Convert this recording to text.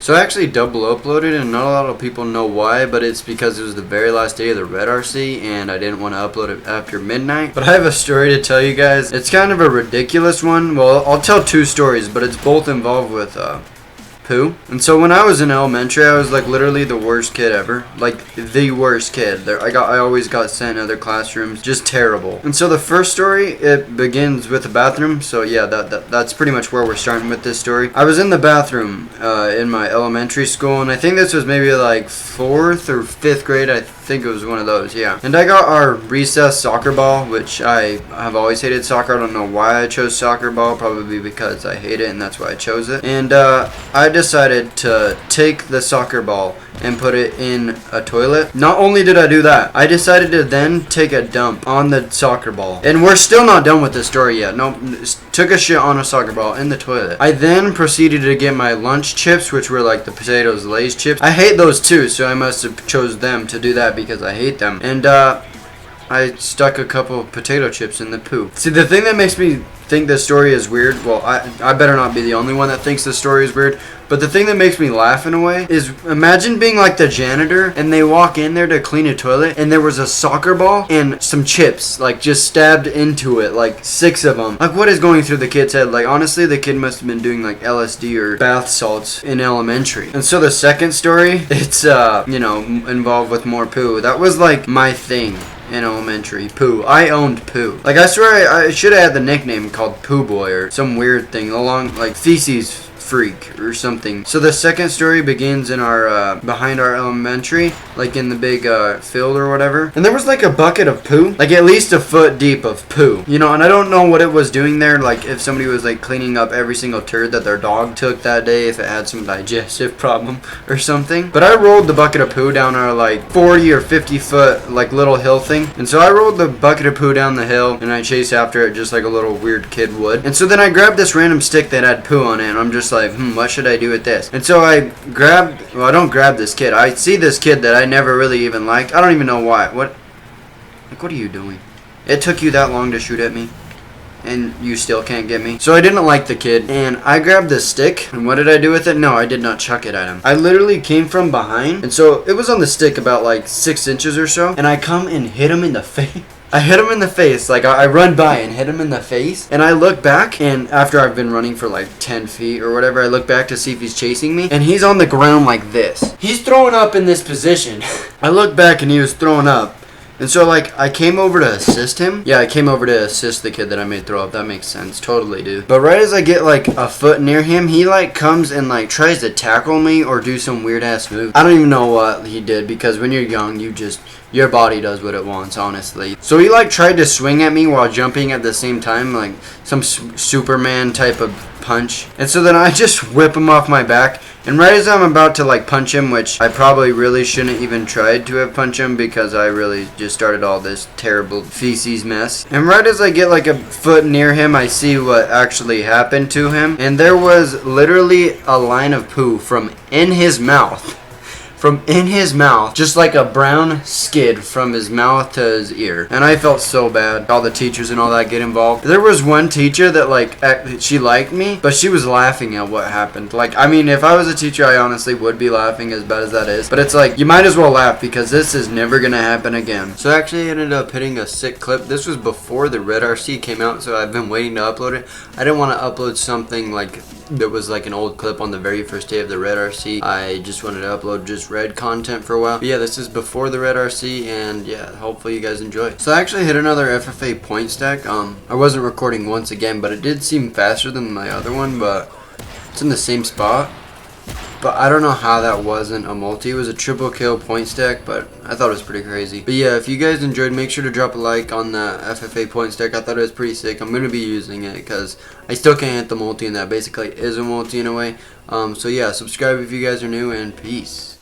So I actually double uploaded, and not a lot of people know why, but it's because it was the very last day of the Red RC, and I didn't want to upload it after midnight. But I have a story to tell you guys. It's kind of a ridiculous one. Well, I'll tell two stories, but it's both involved with poo. And so when I was in elementary, I was like literally the worst kid ever, like the worst kid. I always got sent in other classrooms, just terrible. And so the first story, it begins with the bathroom. So yeah, that's pretty much where we're starting with this story. I was in the bathroom in my elementary school, and I think this was maybe like 4th or 5th grade. I think it was one of those, yeah. And I got our recess soccer ball, which I have always hated soccer. I don't know why I chose soccer ball, probably because I hate it and that's why I chose it. And I decided to take the soccer ball and put it in a toilet. Not only did I do that, I decided to then take a dump on the soccer ball. And we're still not done with this story yet. No, took a shit on a soccer ball in the toilet. I then proceeded to get my lunch chips, which were like the potatoes Lay's chips. I hate those too, so I must have chose them to do that because I hate them. And I stuck a couple of potato chips in the poo. See, the thing that makes me think this story is weird, well, I better not be the only one that thinks this story is weird, but the thing that makes me laugh in a way is, imagine being like the janitor and they walk in there to clean a toilet and there was a soccer ball and some chips like just stabbed into it, like 6 of them. Like, what is going through the kid's head? Like, honestly, the kid must have been doing like LSD or bath salts in elementary. And so the second story, it's you know, involved with more poo. That was like my thing in elementary. Poo. I owned poo. Like, I swear I should have had the nickname called Poo Boy or some weird thing along, like feces freak or something. So the second story begins in our behind our elementary, like in the big field or whatever, and there was like a bucket of poo, like at least a foot deep of poo, you know. And I don't know what it was doing there, like if somebody was like cleaning up every single turd that their dog took that day, if it had some digestive problem or something. But I rolled the bucket of poo down our like 40 or 50 foot like little hill thing, and so I rolled the bucket of poo down the hill and I chased after it just like a little weird kid would. And so then I grabbed this random stick that had poo on it, and I'm just like, what should I do with this? And so I grabbed, well, I don't grab this kid. I see this kid that I never really even liked. I don't even know why. What are you doing? It took you that long to shoot at me, and you still can't get me. So I didn't like the kid, and I grabbed the stick, and what did I do with it? No, I did not chuck it at him. I literally came from behind, and so it was on the stick about like 6 inches or so, and I come and hit him in the face. I hit him in the face, like I run by and hit him in the face, and I look back, and after I've been running for like 10 feet or whatever, I look back to see if he's chasing me, and he's on the ground like this. He's throwing up in this position. I look back and he was throwing up. And so, like, I came over to assist him. Yeah, I came over to assist the kid that I made throw up. That makes sense. Totally, dude. But right as I get, like, a foot near him, he, like, comes and, like, tries to tackle me or do some weird-ass move. I don't even know what he did, because when you're young, your body does what it wants, honestly. So he, like, tried to swing at me while jumping at the same time, like, some Superman type of punch. And so then I just whip him off my back. And right as I'm about to like punch him, which I probably really shouldn't even tried to have punched him because I really just started all this terrible feces mess. And right as I get like a foot near him, I see what actually happened to him. And there was literally a line of poo from in his mouth. From in his mouth, just like a brown skid from his mouth to his ear. And I felt so bad. All the teachers and all that get involved. There was one teacher that like, she liked me, but she was laughing at what happened. Like, I mean, if I was a teacher, I honestly would be laughing, as bad as that is. But it's like, you might as well laugh because this is never gonna happen again. So I actually ended up hitting a sick clip. This was before the Red RC came out, so I've been waiting to upload it. I didn't want to upload something like that was like an old clip on the very first day of the Red RC. I just wanted to upload just Red content for a while. But yeah, this is before the Red RC, and yeah, hopefully you guys enjoy. So I actually hit another FFA Pointstack. I wasn't recording once again, but it did seem faster than my other one, but it's in the same spot. But I don't know how that wasn't a multi. It was a triple kill Pointstack, but I thought it was pretty crazy. But yeah, if you guys enjoyed, make sure to drop a like on the FFA Pointstack. I thought it was pretty sick. I'm going to be using it because I still can't hit the multi, and that basically is a multi in a way. So yeah, subscribe if you guys are new, and peace.